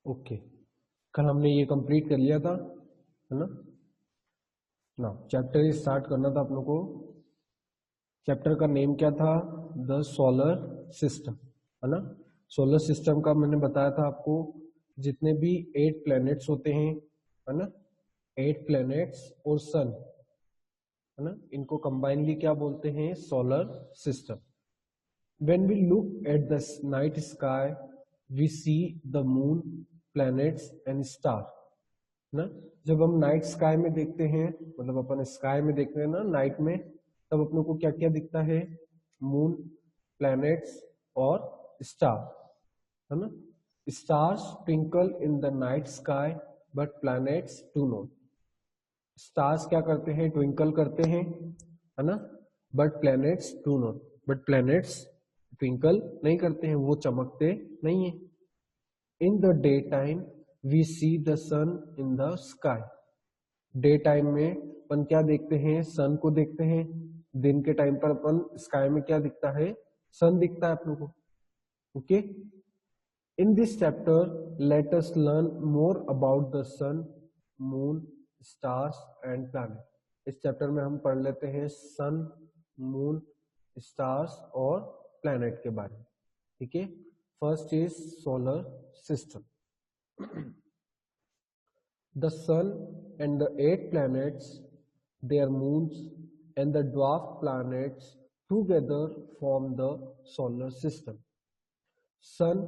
Okay, कल हमने ये कंप्लीट कर लिया था, है ना। ना चैप्टर स्टार्ट करना था आप लोग को। चैप्टर का नेम क्या था? द सोलर सिस्टम, है ना। सोलर सिस्टम का मैंने बताया था आपको, जितने भी 8 प्लैनेट्स होते हैं, है ना, 8 प्लैनेट्स और सन, है ना, इनको कंबाइनली क्या बोलते हैं? Solar system. When we look at the night sky, we see the moon, planets and star, ना। जब हम नाइट स्काई में देखते हैं, मतलब अपन स्काई में देखते हैं ना नाइट में, तब अपने को क्या क्या दिखता है? मून, प्लैनेट्स और स्टार, है ना। Stars twinkle in the night sky but planets do not. Stars क्या करते हैं? ट्विंकल करते हैं, है ना, but planets do not. But planets twinkle नहीं करते हैं, वो चमकते नहीं है। In the day time we see the sun in the sky. Day time में अपन क्या देखते हैं? सन को देखते हैं। दिन के टाइम पर अपन स्काई में क्या दिखता है? सन दिखता है अपन को। Okay, in this chapter let us learn more about the sun, moon, stars and planet. इस चैप्टर में हम पढ़ लेते हैं सन, मून, स्टार्स और प्लैनेट के बारे में। ठीक है, first is solar system. The sun and the 8 planets, their moons and the dwarf planets together form the solar system. सन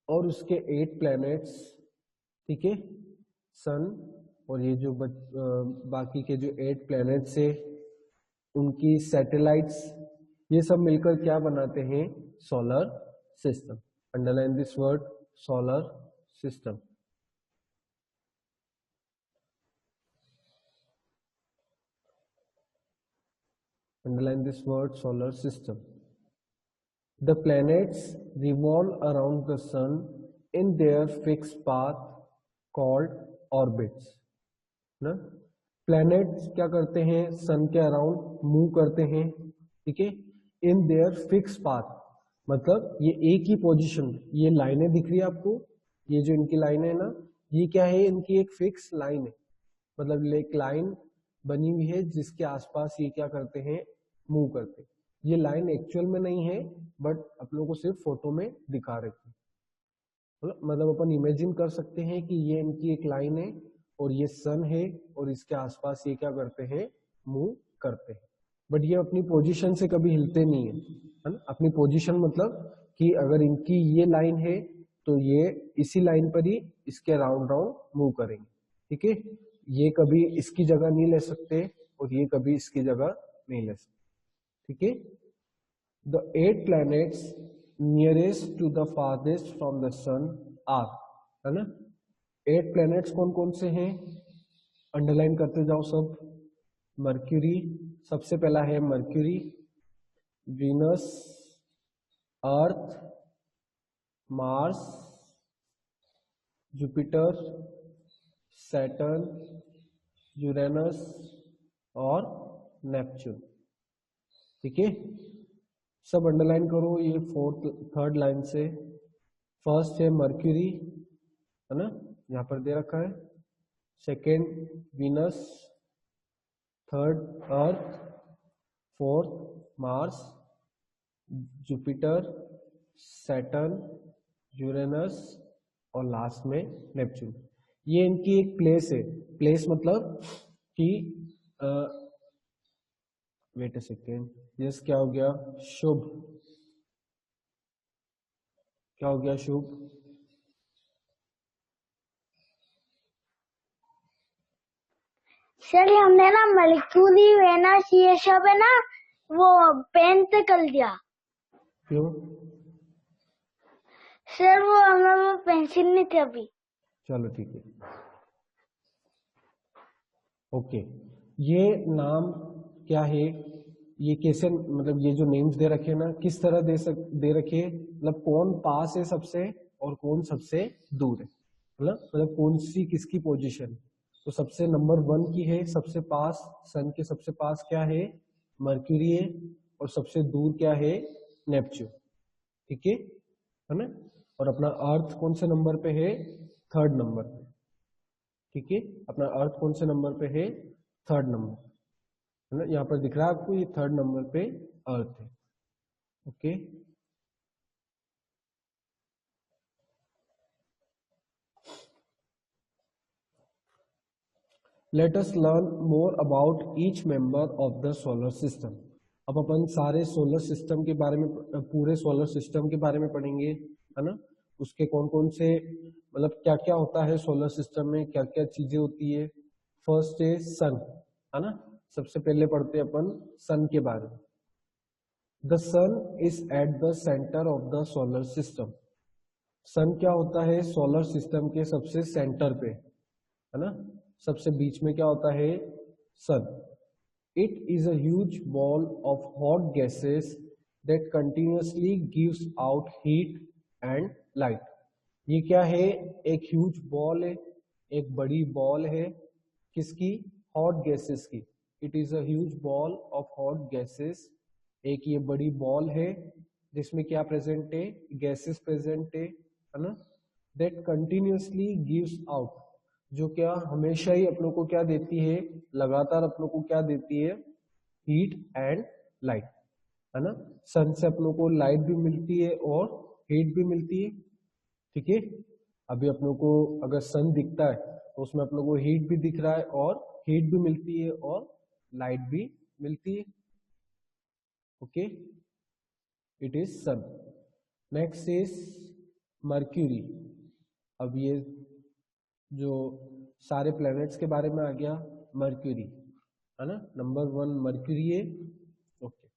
और उसके 8 प्लैनेट्स, ठीक है, सन और ये जो बाकी के जो 8 प्लैनेट्स है, उनकी सैटेलाइट्स, ये सब मिलकर क्या बनाते हैं? Solar system. Underline this word, solar system. Underline this word, solar system. The planets revolve around the sun in their fixed path called orbits. ना, planets क्या करते हैं? sun के अराउंड मूव करते हैं, ठीक है, in their fixed path, मतलब ये एक ही पोजीशन। ये लाइनें दिख रही है आपको, ये जो इनकी लाइन है ना, ये क्या है? इनकी एक फिक्स लाइन है, मतलब एक लाइन बनी हुई है जिसके आसपास ये क्या करते हैं? मूव करते हैं। ये लाइन एक्चुअल में नहीं है, बट आप लोगों को सिर्फ फोटो में दिखा रखी है। मतलब अपन इमेजिन कर सकते हैं कि ये इनकी एक लाइन है और ये सन है और इसके आसपास ये क्या करते हैं? मूव करते हैं। बट ये अपनी पोजीशन से कभी हिलते नहीं है ना। अपनी पोजीशन मतलब कि अगर इनकी ये लाइन है तो ये इसी लाइन पर ही इसके राउंड राउंड मूव करेंगे, ठीक है। ये कभी इसकी जगह नहीं ले सकते और ये कभी इसकी जगह नहीं ले सकते, ठीक है। The 8 planets nearest to the farthest from the sun are, है ना। 8 प्लैनेट्स कौन कौन से हैं? अंडरलाइन करते जाओ सब। मर्क्यूरी, सबसे पहला है Mercury, Venus, Earth, Mars, Jupiter, Saturn, Uranus और नेपच्यून, ठीक है। सब अंडरलाइन करो ये थर्ड लाइन से। फर्स्ट है मर्क्यूरी, है ना, यहां पर दे रखा है। Second Venus, third Earth, fourth Mars, Jupiter, Saturn, Uranus और लास्ट में नेपच्यून। ये इनकी एक प्लेस है। प्लेस मतलब कि वेट अ सेकेंड, यस क्या हो गया? शुभ, क्या हो गया? शुभ। सर हमने ना मर्क्यूरी, वेनस ये सब है ना वो पेंट कर दिया। क्यों? सर वो हमें वो पेंसिल नहीं थी अभी। चलो ठीक है, ओके। ये नाम क्या है? ये कैसे, मतलब ये जो नेम्स दे रखे हैं ना, किस तरह दे रखे, मतलब कौन पास है सबसे और कौन सबसे दूर है, मतलब कौन सी किसकी पोजीशन। तो सबसे नंबर 1 की है, सबसे पास, सन के सबसे पास क्या है? मर्क्यूरी है, और सबसे दूर क्या है? नेपच्यून, ठीक है ना। और अपना अर्थ कौन से नंबर पे है? 3rd नंबर पे, ठीक है। अपना अर्थ कौन से नंबर पे है? 3rd नंबर, है ना। यहाँ पर दिख रहा है आपको, ये 3rd नंबर पे अर्थ है, okay. Late us learn more about each member of the solar system. अब अपन सारे सोलर सिस्टम के बारे में, पूरे सोलर सिस्टम के बारे में पढ़ेंगे, है ना। उसके कौन कौन से, मतलब क्या क्या होता है सोलर सिस्टम में, क्या क्या चीजें होती है। फर्स्ट है सन, है ना। सबसे पहले पढ़ते हैं अपन सन के बारे में। The sun is at the centre of the solar system. Sun क्या होता है? सोलर सिस्टम के सबसे सेंटर पे, है ना, सबसे बीच में क्या होता है? Sun. It is a huge ball of hot gases that continuously gives out heat and light. ये क्या है? एक ह्यूज बॉल है, एक बड़ी बॉल है, किसकी? हॉट गैसेस की। It is a huge ball of hot gases, एक ये बड़ी बॉल है जिसमें क्या प्रेजेंट है? गैसेस प्रेजेंट है ना। दैट कंटिन्यूअसली गिव्स आउट, जो क्या हमेशा ही अपनों को क्या देती है? लगातार अपनों को क्या देती है? हीट एंड लाइट, है ना। सन से अपनों को लाइट भी मिलती है और हीट भी मिलती है, ठीक है। अभी अपनों को अगर सन दिखता है तो उसमें अपनों को हीट भी दिख रहा है, और हीट भी मिलती है और लाइट भी मिलती है, okay. It is sun. Next is Mercury. अब ये जो सारे प्लैनेट्स के बारे में आ गया, मर्क्यूरी, है ना। नंबर 1 मर्क्यूरी है, okay.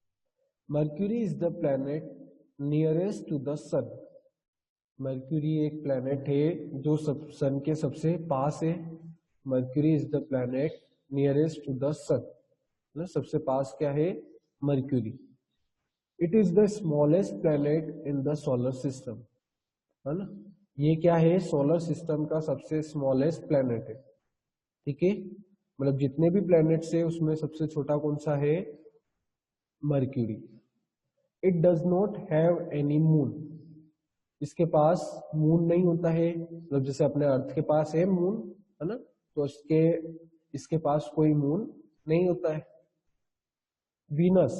Mercury is the planet nearest to the sun. Mercury एक प्लैनेट है जो सन के सबसे पास है। Mercury is the planet nearest to the sun, ना, सबसे पास क्या है? Mercury. It is the smallest planet in the solar system, है ना। ये क्या है? सोलर सिस्टम का सबसे स्मॉलेस्ट प्लैनेट है, ठीक है। मतलब जितने भी प्लैनेट्स है उसमें सबसे छोटा कौन सा है? Mercury. It does not have any moon. इसके पास मून नहीं होता है, मतलब जैसे अपने अर्थ के पास है मून, है ना, तो इसके पास कोई मून नहीं होता है। वीनस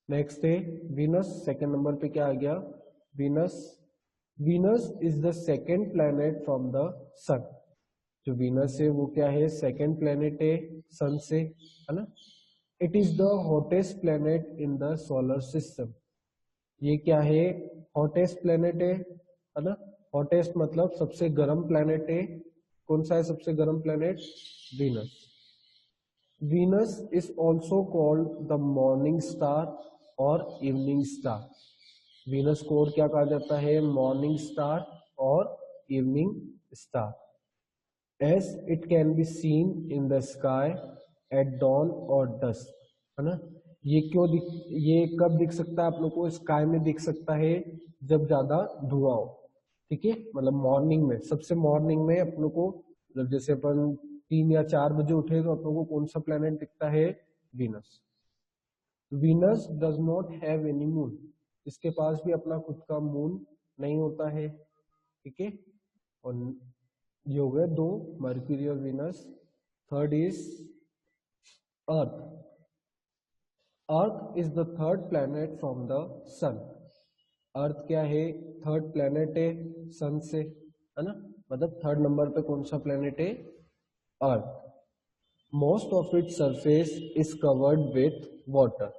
नेक्स्ट है। वीनस सेकंड नंबर पे क्या आ गया? Venus. Venus is the second planet from the sun. जो वीनस है वो क्या है? सेकंड प्लैनेट है सन से, है ना। It is the hottest planet in the solar system. ये क्या है? हॉटेस्ट प्लैनेट है ना। हॉटेस्ट मतलब सबसे गर्म प्लैनेट है। कौन सा है सबसे गर्म planet? Venus. Venus is also called the morning star और इवनिंग स्टार। वीनस को और क्या कहा जाता है? मॉर्निंग स्टार और evening star. As it can be seen in the sky at dawn और डस्क, है ना। ये कब दिख सकता है आप लोग को? स्काई में दिख सकता है जब ज्यादा धुआं हो, ठीक है। मतलब मॉर्निंग में, सबसे मॉर्निंग में अपनों को, मतलब जैसे अपन 3 या 4 बजे उठे तो अपनों को कौन सा प्लेनेट दिखता है? Venus. Venus does not have any moon. इसके पास भी अपना खुद का मून नहीं होता है, ठीक है। और ये हो गए 2, मर्क्यूरी और Venus. Third is Earth. Earth is the third planet from the sun. Earth क्या है? थर्ड प्लैनेट है सन से, है ना। मतलब 3rd नंबर पे कौन सा प्लैनेट है? Earth. Most of it surface is covered with water.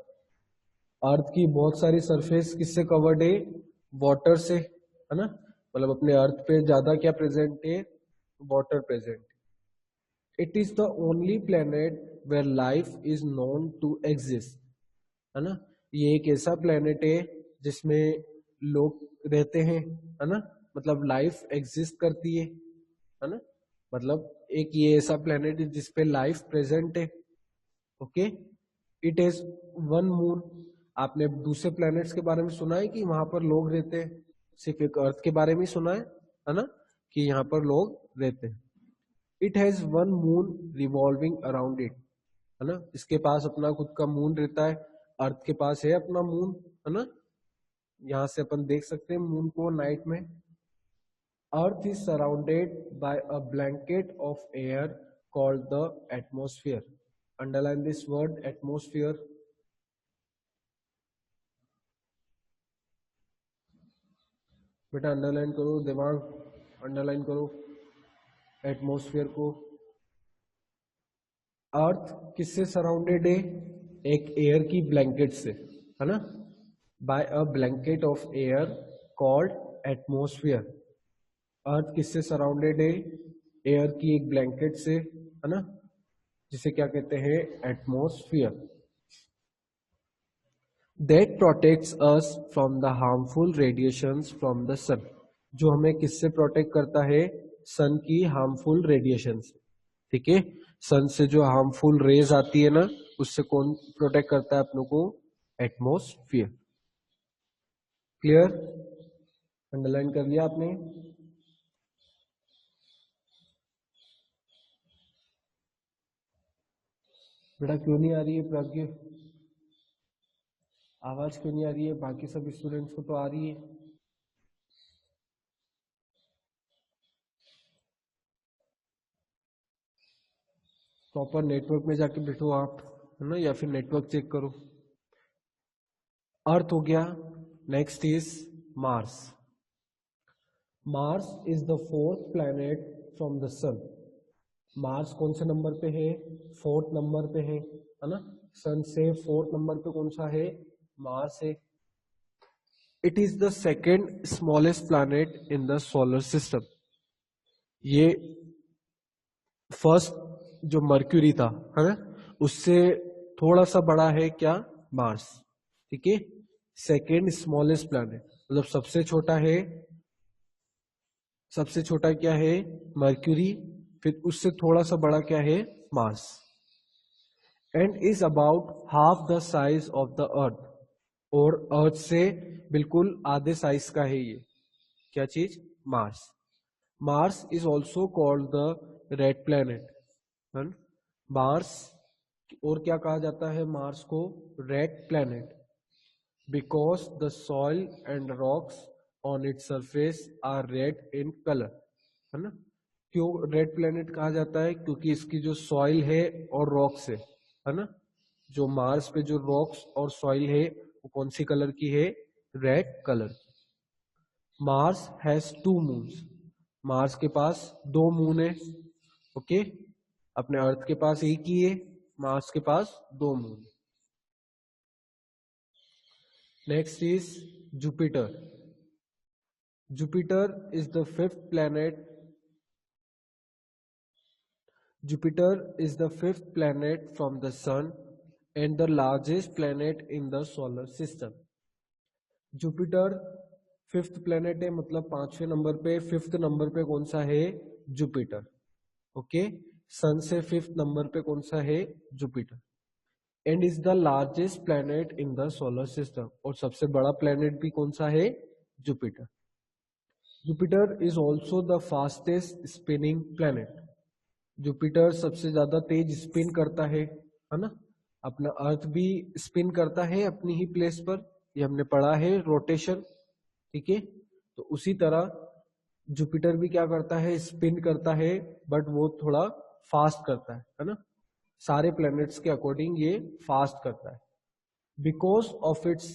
Earth की बहुत सारी सरफेस किससे कवर्ड है? वाटर से, है ना। मतलब अपने अर्थ पे ज्यादा क्या प्रेजेंट है? Water present. It is the only planet where life is known to exist, है ना। ये एक ऐसा प्लैनेट है जिसमें लोग रहते हैं, है ना, मतलब लाइफ एग्जिस्ट करती है ना। मतलब एक ये ऐसा प्लैनेट है जिसपे लाइफ प्रेजेंट है, ओके। It is 1 moon. आपने दूसरे प्लैनेट्स के बारे में सुना है कि वहां पर लोग रहते हैं? सिर्फ एक अर्थ के बारे में सुना है ना, कि यहाँ पर लोग रहते हैं। It has 1 moon revolving around it, है ना। इसके पास अपना खुद का मून रहता है। अर्थ के पास है अपना मून, है ना। यहां से अपन देख सकते हैं मून को नाइट में। Earth is surrounded by a blanket of air called the atmosphere. Underline this word atmosphere. बेटा अंडरलाइन करो, दिमाग अंडरलाइन करो एटमोस्फियर को। अर्थ किससे सराउंडेड है? एक एयर की ब्लैंकेट से, है ना, by a blanket of air called atmosphere. Earth किससे सराउंडेड है? एयर की एक ब्लैंकेट से, है ना, जिसे क्या कहते हैं? Atmosphere. That protects us from the harmful radiations from the sun. जो हमें किससे प्रोटेक्ट करता है? सन की हार्मफुल रेडिएशन से। ठीक है, सन से जो हार्मफुल रेज आती है ना, उससे कौन प्रोटेक्ट करता है अपनों को? एटमोस्फियर। क्लियर? अंडरलाइन कर लिया आपने? बेटा क्यों नहीं आ रही है प्राज्ञ? आवाज क्यों नहीं आ रही है? बाकी सब स्टूडेंट्स को तो आ रही है। प्रॉपर नेटवर्क में जाके बैठो आप, है ना, या फिर नेटवर्क चेक करो। अर्थ हो गया। Next is Mars. Mars is the fourth planet from the sun. Mars कौन से नंबर पे है? फोर्थ नंबर पे है ना। सन से फोर्थ नंबर पे कौन सा है? मार्स है। It is the second smallest planet in the solar system. ये फर्स्ट जो मर्क्यूरी था, है ना, उससे थोड़ा सा बड़ा है क्या? मार्स। ठीक है, सेकेंड स्मॉलेस्ट प्लैनेट मतलब सबसे छोटा है। सबसे छोटा क्या है? मर्क्यूरी। फिर उससे थोड़ा सा बड़ा क्या है? Mars. And is about half the size of the earth. और अर्थ से बिल्कुल आधे साइज का है ये। क्या चीज? Mars. Mars is also called the red planet. Mars और क्या कहा जाता है मार्स को? Red planet. Because the soil and rocks on its surface are red in colour, है ना। क्यों रेड प्लैनेट कहा जाता है? क्योंकि इसकी जो सॉइल है और रॉक्स है ना, जो मार्स पे जो रॉक्स और सॉइल है वो कौन सी कलर की है? Red colour. Mars has 2 moons. Mars के पास 2 मून है। ओके, अपने अर्थ के पास एक ही है, मार्स के पास 2 moon. Next is Jupiter. Jupiter is the fifth planet. Jupiter is the fifth planet from the Sun and the largest planet in the solar system. Jupiter fifth planet है, मतलब 5वें number पे, fifth number पे कौन सा है? Jupiter. Okay, सन से fifth number पे कौन सा है? Jupiter. And is the largest planet in the solar system. और सबसे बड़ा प्लेनेट भी कौन सा है? Jupiter. Jupiter is also the fastest spinning planet. Jupiter सबसे ज्यादा तेज स्पिन करता है ना। अपना अर्थ भी स्पिन करता है अपनी ही प्लेस पर, ये हमने पढ़ा है, रोटेशन। ठीक है, तो उसी तरह जुपिटर भी क्या करता है? स्पिन करता है, बट वो थोड़ा फास्ट करता है ना। सारे प्लैनेट्स के अकॉर्डिंग ये फास्ट करता है। Because of its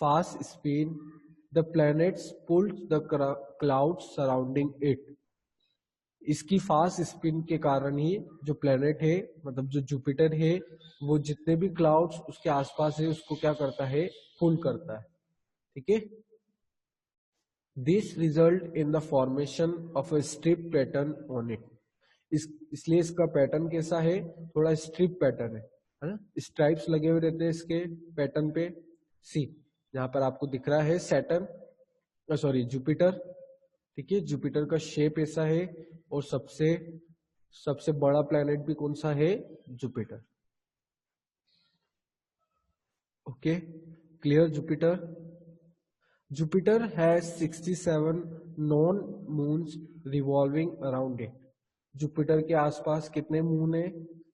fast spin the planets pulls the clouds surrounding it. इसकी फास्ट स्पिन के कारण ही जो प्लेनेट है, मतलब जो जुपिटर है, वो जितने भी क्लाउड्स उसके आसपास है उसको क्या करता है? पुल करता है। ठीक है, this result in the formation of a strip pattern on it. इसलिए इसका पैटर्न कैसा है? थोड़ा स्ट्रिप पैटर्न है ना। स्ट्राइप्स लगे हुए रहते हैं इसके पैटर्न पे। सी जहां पर आपको दिख रहा है सैटर्न, सॉरी जुपिटर। ठीक है, जुपिटर का शेप ऐसा है। और सबसे बड़ा प्लैनेट भी कौन सा है? Jupiter. Okay, clear? Jupiter. Jupiter has 67 non moons revolving around it. Jupiter के आसपास कितने मून है?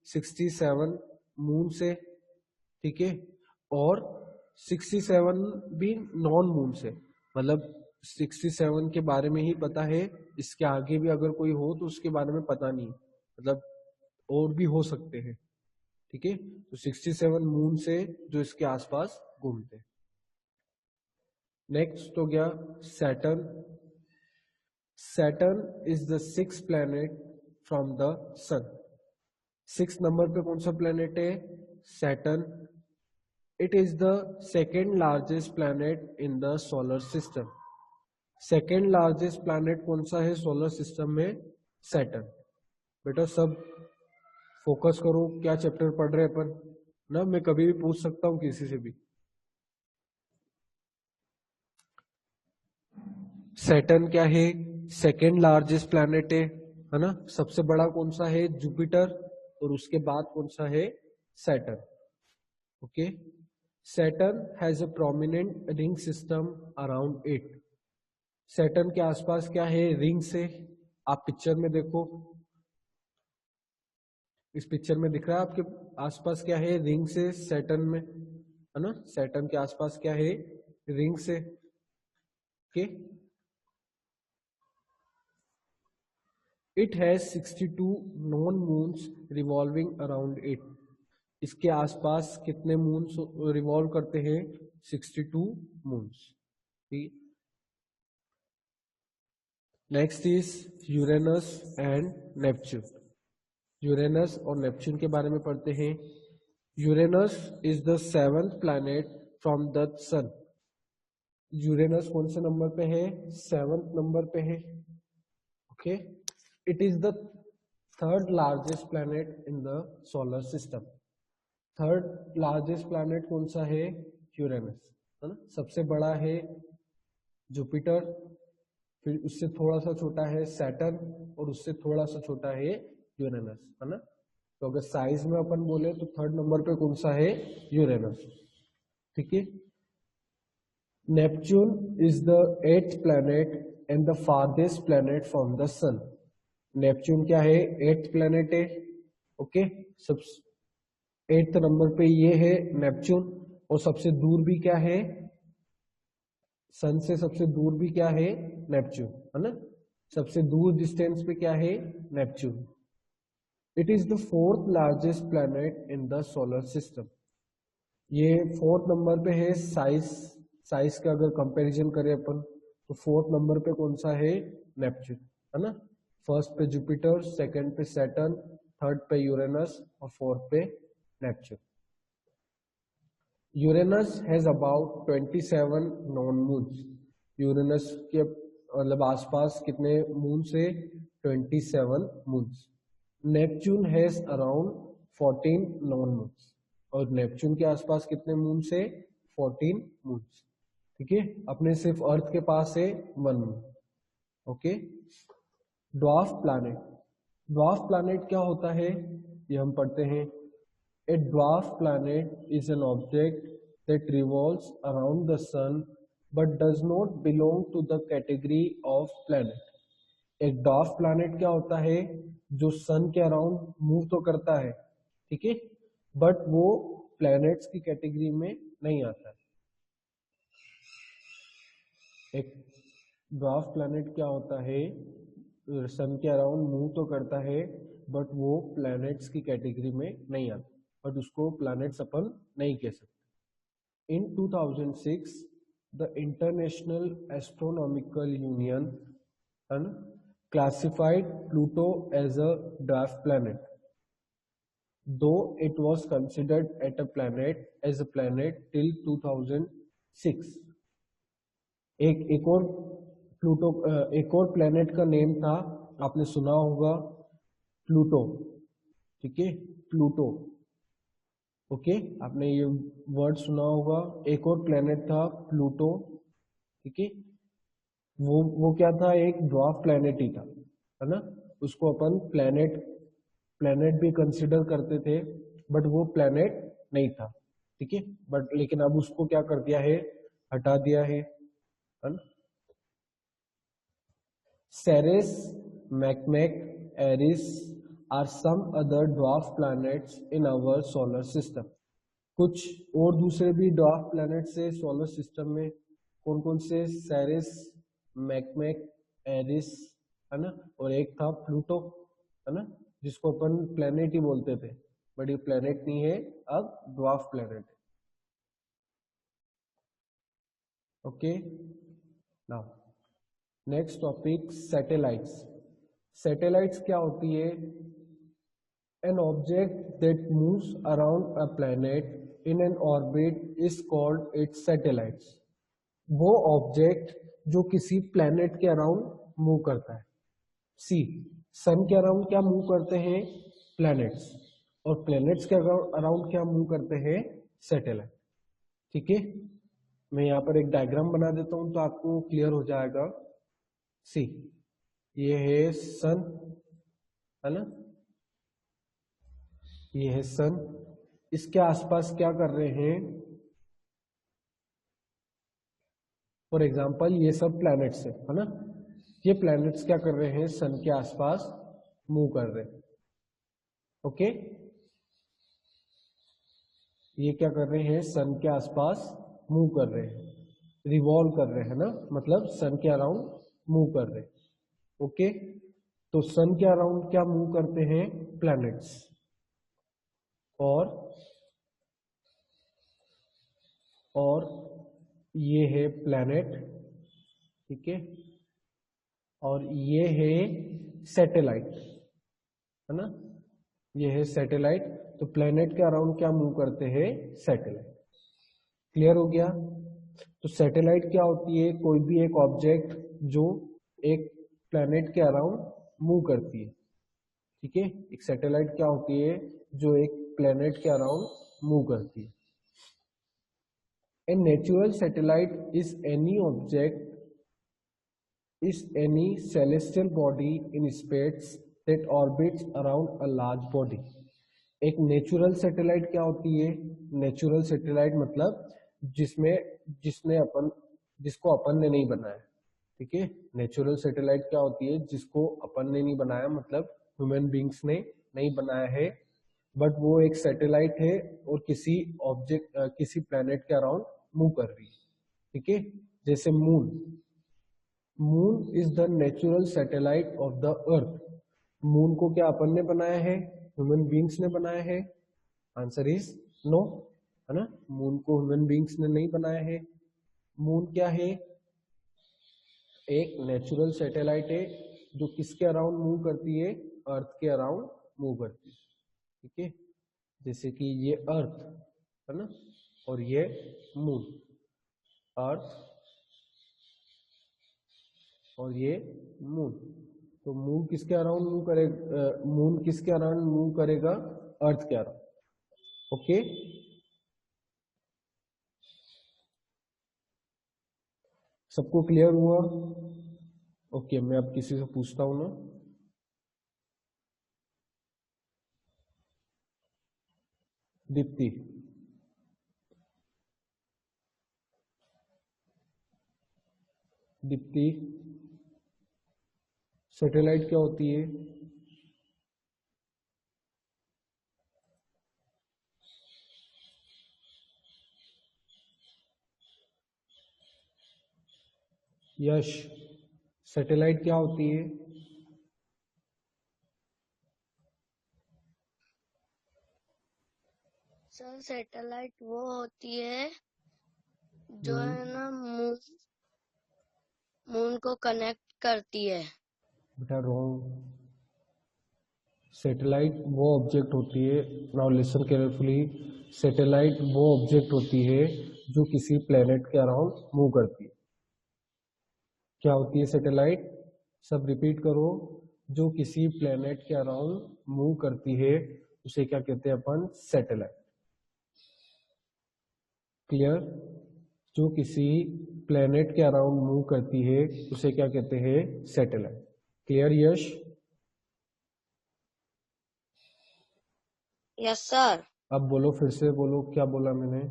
67 मून से। ठीक है, और 67 भी नॉन मून से, मतलब 67 के बारे में ही पता है, इसके आगे भी अगर कोई हो तो उसके बारे में पता नहीं, मतलब और भी हो सकते हैं, ठीक है। तो 67 मून से जो इसके आसपास घूमते हैं। नेक्स्ट हो गया Saturn. Saturn is the 6th planet from the sun. 6 नंबर पे कौन सा प्लैनेट है? Saturn. It is the second largest planet in the solar system. Second largest planet कौन सा है सोलर सिस्टम में? सैटर्न। बेटा सब फोकस करो, क्या चैप्टर पढ़ रहे हैं अपन ना, मैं कभी भी पूछ सकता हूं किसी से भी। सैटर्न क्या है? सेकेंड लार्जेस्ट प्लैनेट है ना। सबसे बड़ा कौन सा है? जुपिटर, और उसके बाद कौन सा है? Saturn. Okay. Saturn has a prominent ring system around it. Saturn के आसपास क्या है? रिंग से। आप पिक्चर में देखो, इस पिक्चर में दिख रहा है आपके आसपास क्या है? रिंग से सैटर्न में, है ना। सैटर्न के आसपास क्या है? रिंग से। Okay. It has 62 non moons revolving around it. इसके आसपास कितने मून्स रिवॉल्व करते हैं? 62 मून्स। ठीक। Next is Uranus and Neptune. Uranus और नेपच्यून के बारे में पढ़ते हैं। Uranus is the 7th planet from the sun. Uranus कौन से नंबर पे है? 7th नंबर पे है। Okay. It is the 3rd largest planet in the solar system. 3rd largest planet कौन सा है? यूरेनस, है ना। सबसे बड़ा है जुपिटर, फिर उससे थोड़ा सा छोटा है सैटर्न, और उससे थोड़ा सा छोटा है यूरेनस, है ना। तो अगर साइज में अपन बोले तो 3rd नंबर पे कौन सा है? यूरेनस। ठीक है। Neptune is the 8th planet and the farthest planet from the sun. Neptune क्या है? 8th प्लैनेट है। ओके। सब 8th नंबर पे ये है नेपच्यून, और सबसे दूर भी क्या है? सन से सबसे दूर भी क्या है? नेपच्यून, है ना। सबसे दूर डिस्टेंस पे क्या है? Neptune. It is the 4th largest planet in the solar system. ये 4th नंबर पे है। साइज का अगर कंपैरिजन करें अपन तो 4th नंबर पे कौन सा है? नेपच्यून, है ना। फर्स्ट पे जुपिटर, सेकंड पे सैटर्न, 3rd पे यूरेनस और 4th पे Neptune. Uranus has about 27 non moons. Uranus के मतलब आसपास कितने मून्स है? 27 moons. Neptune has around 14 non moons, और नेपच्यून के आसपास कितने मून्स है? 14 मून्स। ठीक है। अपने सिर्फ अर्थ के पास है 1 moon. Okay. Dwarf planet. Dwarf planet क्या होता है ये हम पढ़ते हैं। A dwarf planet is an object that revolves around the sun but does not belong to the category of planet. एक dwarf planet क्या होता है? जो सन के अराउंड मूव तो करता है, ठीक है, बट वो प्लैनेट्स की कैटेगरी में नहीं आता है। एक ड्वार्फ प्लैनेट क्या होता है? सन के अराउंड मूव तो करता है, बट वो प्लैनेट्स की कैटेगरी में नहीं आता, बट उसको प्लैनेट्स अपन नहीं कह सकते। इन 2006 the international astronomical union classified Pluto as a dwarf planet, though it was considered as a planet till 2006. एक और प्लूटो, एक और प्लेनेट का नेम था, आपने सुना होगा, प्लूटो। ठीक है, प्लूटो। ओके, आपने ये वर्ड सुना होगा। एक और प्लेनेट था प्लूटो, ठीक है। वो क्या था? एक ड्वार्फ प्लेनेट ही था, है ना। उसको अपन प्लेनेट भी कंसिडर करते थे, बट वो प्लेनेट नहीं था, ठीक है। बट लेकिन अब उसको क्या कर दिया है? हटा दिया है ना। Ceres, Makmak, Eris are some other dwarf planets in our solar system. कुछ और दूसरे भी ड्वार्फ प्लैनेट्स है सोलर सिस्टम में। कौन कौन से? सेरेस, मैकमैक, एरिस, है ना, और एक था प्लूटो, है ना, जिसको अपन प्लेनेट ही बोलते थे, बट ये प्लेनेट नहीं है, अब ड्वार्फ प्लेनेट है। Okay, now next topic, satellites. Satellites क्या होती है? An object that moves around a planet in an orbit is called its satellites. वो ऑब्जेक्ट जो किसी प्लेनेट के अराउंड मूव करता है। सी, सन के अराउंड क्या मूव करते हैं? प्लैनेट्स, और प्लैनेट्स के अराउंड क्या मूव करते हैं? सैटेलाइट। ठीक है, मैं यहाँ पर एक डायग्राम बना देता हूं तो आपको क्लियर हो जाएगा। सी, ये है सन, है ना, ये है सन, इसके आसपास क्या कर रहे हैं? फॉर एग्जाम्पल ये सब प्लैनेट्स है ना, ये प्लैनेट्स क्या कर रहे हैं? सन के आसपास मूव कर रहे हैं। ओके, ये क्या कर रहे हैं? सन के आसपास मूव कर रहे हैं, रिवॉल्व कर रहे हैं ना, मतलब सन के अराउंड मूव कर रहे हैं। ओके, तो सन के अराउंड क्या मूव करते हैं? प्लैनेट्स, और ये है प्लैनेट, ठीक है, और ये है सैटेलाइट, है ना, ये है सैटेलाइट। तो प्लैनेट के अराउंड क्या मूव करते हैं? सैटेलाइट। क्लियर हो गया? तो सैटेलाइट क्या होती है? कोई भी एक ऑब्जेक्ट जो एक प्लैनेट के अराउंड मूव करती है। ठीक है, एक सैटेलाइट क्या होती है? जो एक प्लैनेट के अराउंड मूव करती है। A natural satellite is any celestial body in space that orbits around a large body. एक नेचुरल सैटेलाइट क्या होती है? नेचुरल सैटेलाइट मतलब जिसको अपन ने नहीं बनाया। ठीक है, नेचुरल सैटेलाइट क्या होती है? जिसको अपन ने नहीं बनाया, मतलब ह्यूमन बींग्स ने नहीं बनाया है, बट वो एक सैटेलाइट है और किसी प्लैनेट के अराउंड मूव कर रही है। ठीक है, जैसे moon is the natural satellite of the earth. Moon को क्या अपन ने बनाया है? ह्यूमन बींग्स ने बनाया है? आंसर इज नो, है ना, मून को ह्यूमन बींग्स ने नहीं बनाया है। मून क्या है? एक नेचुरल सैटेलाइट है जो किसके अराउंड मूव करती है? अर्थ के अराउंड मूव करती है। ठीक है, जैसे कि ये अर्थ है ना, और ये मून, अर्थ और ये मून। तो मून किसके अराउंड मूव करेगा? मून किसके अराउंड मूव करेगा? अर्थ के अराउंड। ओके, सबको क्लियर हुआ? ओके, मैं अब किसी से पूछता हूं ना। दीप्ति, सैटेलाइट क्या होती है? यश, सैटेलाइट क्या होती है? सर सैटेलाइट वो होती है जो है ना मून को कनेक्ट करती है। बेटा रॉन्ग। सैटेलाइट वो ऑब्जेक्ट होती है, नाउ लिसन केयरफुली, सैटेलाइट वो ऑब्जेक्ट होती है जो किसी प्लेनेट के अराउंड मूव करती है। क्या होती है सैटेलाइट? सब रिपीट करो। जो किसी प्लेनेट के अराउंड मूव करती है उसे क्या कहते हैं अपन? सैटेलाइट। क्लियर? जो किसी प्लेनेट के अराउंड मूव करती है उसे क्या कहते हैं? Satellite. Clear Yash? Yes sir. अब बोलो, फिर से बोलो, क्या बोला मैंने?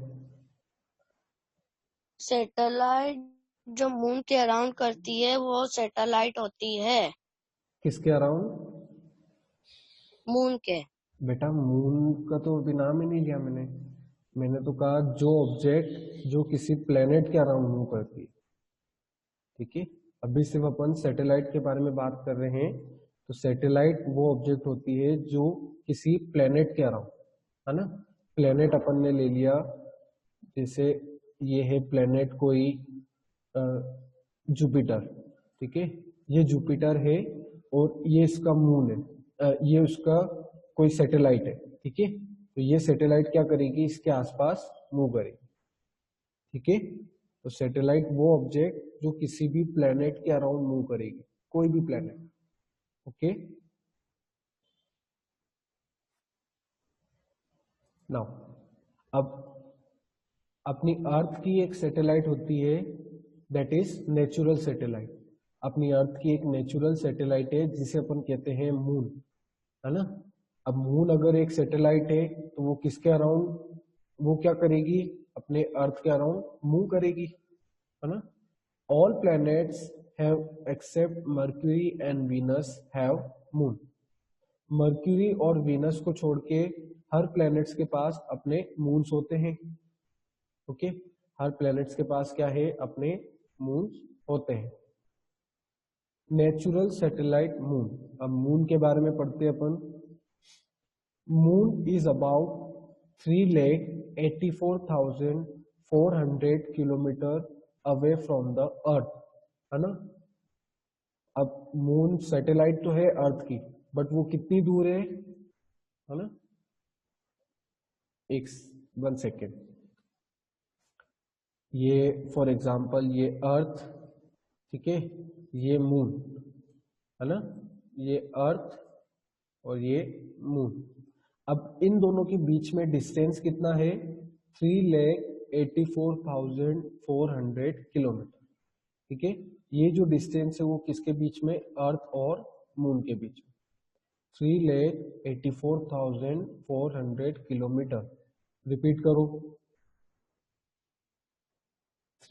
सैटेलाइट जो मून के अराउंड करती है वो सैटेलाइट होती है। किसके अराउंड? मून के। बेटा मून का तो अभी नाम ही नहीं लिया मैंने तो कहा जो ऑब्जेक्ट जो किसी प्लेनेट के अराउंड मूव करती है। ठीक है, अभी सिर्फ अपन सैटेलाइट के बारे में बात कर रहे हैं। तो सैटेलाइट वो ऑब्जेक्ट होती है जो किसी प्लेनेट के अराउंड, है ना। प्लेनेट अपन ने ले लिया, जैसे ये है प्लेनेट कोई जुपिटर, ठीक है, ये जुपिटर है और ये इसका मून है, ये उसका कोई सैटेलाइट है, ठीक है। तो ये सैटेलाइट क्या करेगी, इसके आसपास मूव करेगी, ठीक है। तो सैटेलाइट वो ऑब्जेक्ट जो किसी भी प्लेनेट के अराउंड मूव करेगी, कोई भी प्लेनेट, ओके। नाउ अब अपनी अर्थ की एक सैटेलाइट होती है, दैट इज नेचुरल सैटेलाइट। अपनी अर्थ की एक नेचुरल सैटेलाइट है जिसे अपन कहते हैं मून, है ना। अब मून अगर एक सैटेलाइट है तो वो किसके अराउंड, वो क्या करेगी, अपने अर्थ के अराउंड मूव करेगी, है ना। All planets have except Mercury and Venus have moon. Mercury और वीनस को छोड़ के हर प्लैनेट्स के पास अपने मून्स होते हैं, ओके। हर प्लैनेट्स के पास क्या है, अपने मून्स होते हैं। Natural satellite moon. अब मून के बारे में पढ़ते हैं अपन। Moon is about 3,84,400 kilometre away from the Earth, है ना। अब मून सैटेलाइट तो है अर्थ की, बट वो कितनी दूर है ना। एक 1 सेकेंड, ये फॉर एग्जांपल ये अर्थ, ठीक है, ये मून, है ना, ये अर्थ और ये मून। अब इन दोनों के बीच में डिस्टेंस कितना है, 3,84,400 किलोमीटर, ठीक है। ये जो डिस्टेंस है वो किसके बीच में, अर्थ और मून के बीच में, 3,84,400 किलोमीटर। रिपीट करो,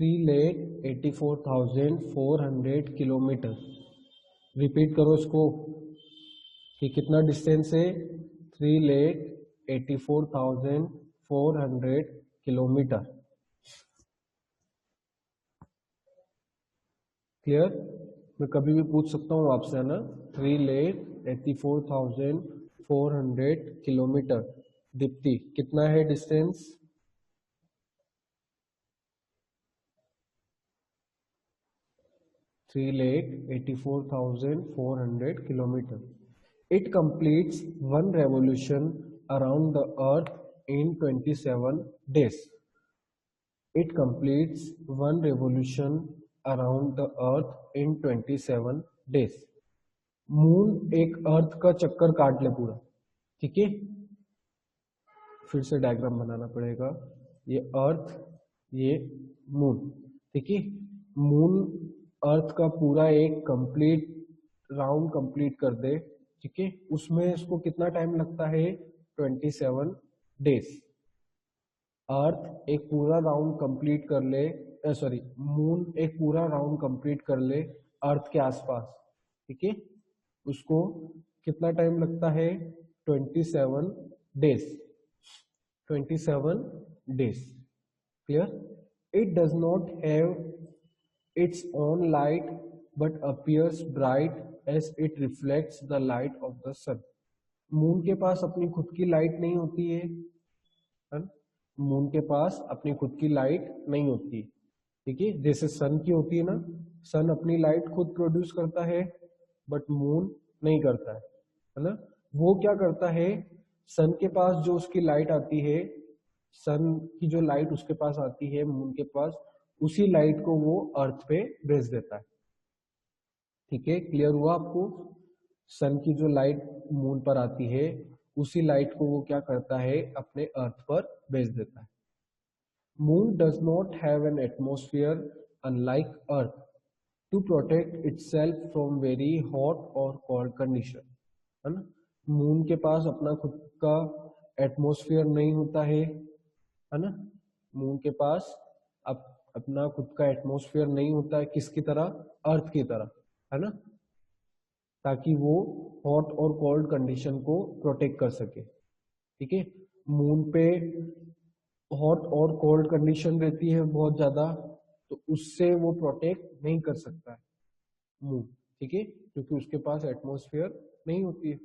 3,84,400 किलोमीटर। रिपीट करो इसको कि कितना डिस्टेंस है, 3,84,400 किलोमीटर। क्लियर। मैं कभी भी पूछ सकता हूँ आपसे, है ना, 3,84,400 किलोमीटर। दीप्ति कितना है distance, 3,84,400 kilometers. It completes one revolution around the Earth in 27 days. It completes one revolution around the Earth in 27 days. Moon एक अर्थ का चक्कर काट ले पूरा, ठीक है। फिर से डायग्राम बनाना पड़ेगा, ये अर्थ, ये मून, ठीक है। मून अर्थ का पूरा एक कंप्लीट राउंड कंप्लीट कर दे, ठीक है, उसमें इसको कितना टाइम लगता है, 27 डेज। अर्थ एक पूरा राउंड कंप्लीट कर ले, सॉरी, मून एक पूरा राउंड कंप्लीट कर ले अर्थ के आसपास, ठीक है, उसको कितना टाइम लगता है, 27 days. 27 days. Clear. It does not have its own light but appears bright as it reflects the light of the sun. Moon के पास अपनी खुद की लाइट नहीं होती है, मून के पास अपनी खुद की लाइट नहीं होती, ठीक है। जैसे सन की होती है ना, सन अपनी लाइट खुद प्रोड्यूस करता है, बट मून नहीं करता है ना। वो क्या करता है, सन के पास जो उसकी लाइट आती है, सन की जो लाइट उसके पास आती है मून के पास, उसी लाइट को वो अर्थ पे भेज देता है, ठीक है। क्लियर हुआ आपको। सन की जो लाइट मून पर आती है, उसी लाइट को वो क्या करता है, अपने अर्थ पर भेज देता है। Moon does not have an atmosphere unlike earth to protect itself from very hot और कोल्ड कंडीशन, है ना। मून के पास अपना खुद का एटमॉस्फेयर नहीं होता है ना। मून के पास अपना खुद का एटमॉस्फेयर नहीं होता है, किसकी तरह, अर्थ की तरह, है ना, ताकि वो हॉट और कोल्ड कंडीशन को प्रोटेक्ट कर सके, ठीक है। मून पे हॉट और कोल्ड कंडीशन रहती है बहुत ज्यादा, तो उससे वो प्रोटेक्ट नहीं कर सकता है, मून, ठीक है, क्योंकि उसके पास एटमॉस्फेयर नहीं होती है।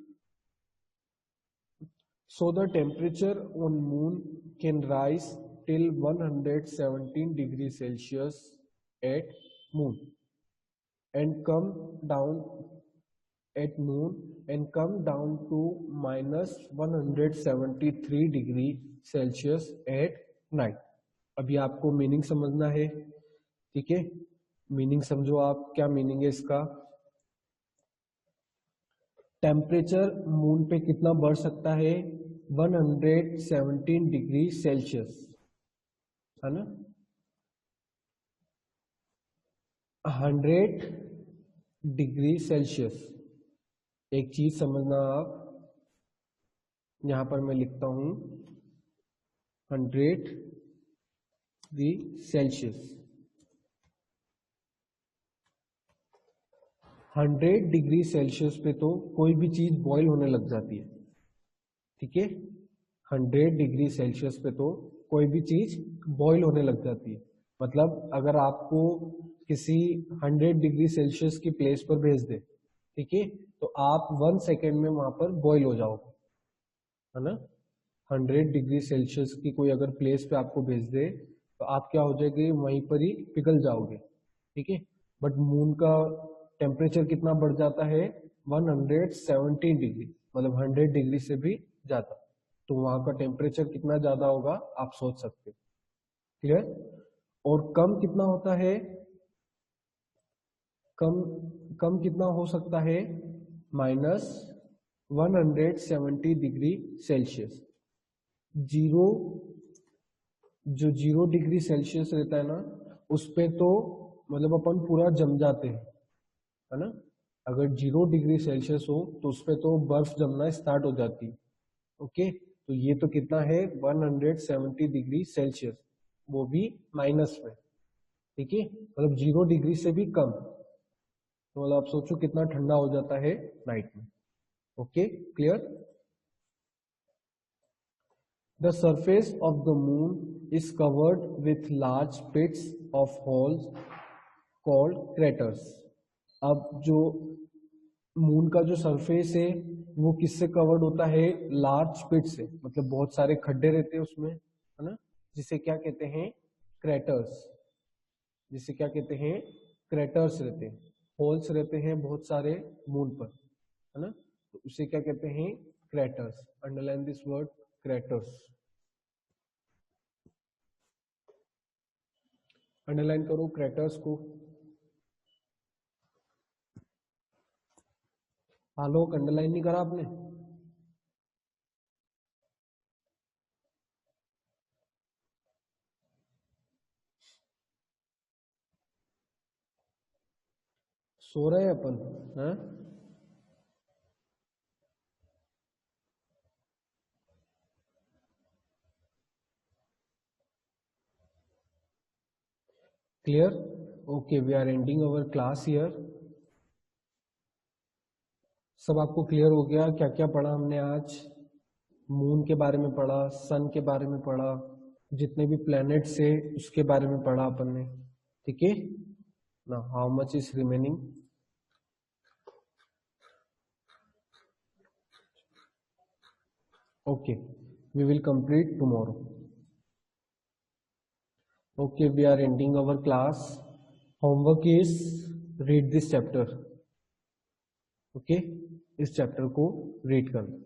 So the temperature on moon can rise till 117 degree Celsius at moon and come down at noon and come down to minus 173 degree Celsius at night. अभी आपको मीनिंग समझना है, ठीक है, मीनिंग समझो आप, क्या मीनिंग है इसका। टेम्परेचर मून पे कितना बढ़ सकता है, 117 डिग्री सेल्सियस, है ना, 100 डिग्री सेल्सियस। एक चीज समझना आप, यहां पर मैं लिखता हूं 100 डिग्री सेल्सियस। 100 डिग्री सेल्सियस पे तो कोई भी चीज बॉईल होने लग जाती है, ठीक है, 100 डिग्री सेल्सियस पे तो कोई भी चीज बॉईल होने लग जाती है। मतलब अगर आपको किसी 100 डिग्री सेल्सियस की प्लेस पर भेज दे, ठीक है, तो आप 1 सेकेंड में वहां पर बॉईल हो जाओगे, है ना। 100 डिग्री सेल्सियस की कोई अगर प्लेस पे आपको भेज दे तो आप क्या हो जाएंगे, वहीं पर ही पिघल जाओगे, ठीक है। बट मून का टेम्परेचर कितना बढ़ जाता है, 117 डिग्री, मतलब 100 डिग्री से भी ज्यादा। तो वहां का टेम्परेचर कितना ज्यादा होगा आप सोच सकते, क्लियर। और कम कितना होता है, कम कितना हो सकता है, माइनस 170 डिग्री सेल्सियस। जो 0 डिग्री सेल्सियस रहता है ना, उस पे तो मतलब अपन पूरा जम जाते हैं, है ना। अगर 0 डिग्री सेल्सियस हो तो उस पे तो बर्फ जमना स्टार्ट हो जाती है, ओके। तो ये तो कितना है, 170 डिग्री सेल्सियस, वो भी माइनस में, ठीक है, मतलब 0 डिग्री से भी कम। तो मतलब आप सोचो कितना ठंडा हो जाता है नाइट में, okay, clear. The surface of the moon is covered with large pits of holes called craters. अब जो मून का जो सरफेस है वो किससे कवर्ड होता है, लार्ज पिट से, मतलब बहुत सारे खड्डे रहते हैं उसमें, है ना, जिसे क्या कहते हैं, क्रैटर्स, जिसे क्या कहते हैं, क्रैटर्स रहते हैं, होल्स रहते हैं बहुत सारे मून पर, है ना, तो उसे क्या कहते हैं, क्रैटर्स। अंडरलाइन दिस वर्ड क्रैटर्स, अंडरलाइन करो क्रैटर्स को। आलोक अंडरलाइन नहीं करा आपने, सो रहे हैं अपन, हैं? Clear, okay, we are ending our class here. सब आपको क्लियर हो गया, क्या क्या पढ़ा हमने आज, मून के बारे में पढ़ा, सन के बारे में पढ़ा, जितने भी प्लैनेट्स है उसके बारे में पढ़ा अपन ने, ठीक है ना। How much is remaining, okay, we will complete tomorrow. Okay, we are ending our class. Homework is read this chapter, okay, इस चैप्टर को रीड करना।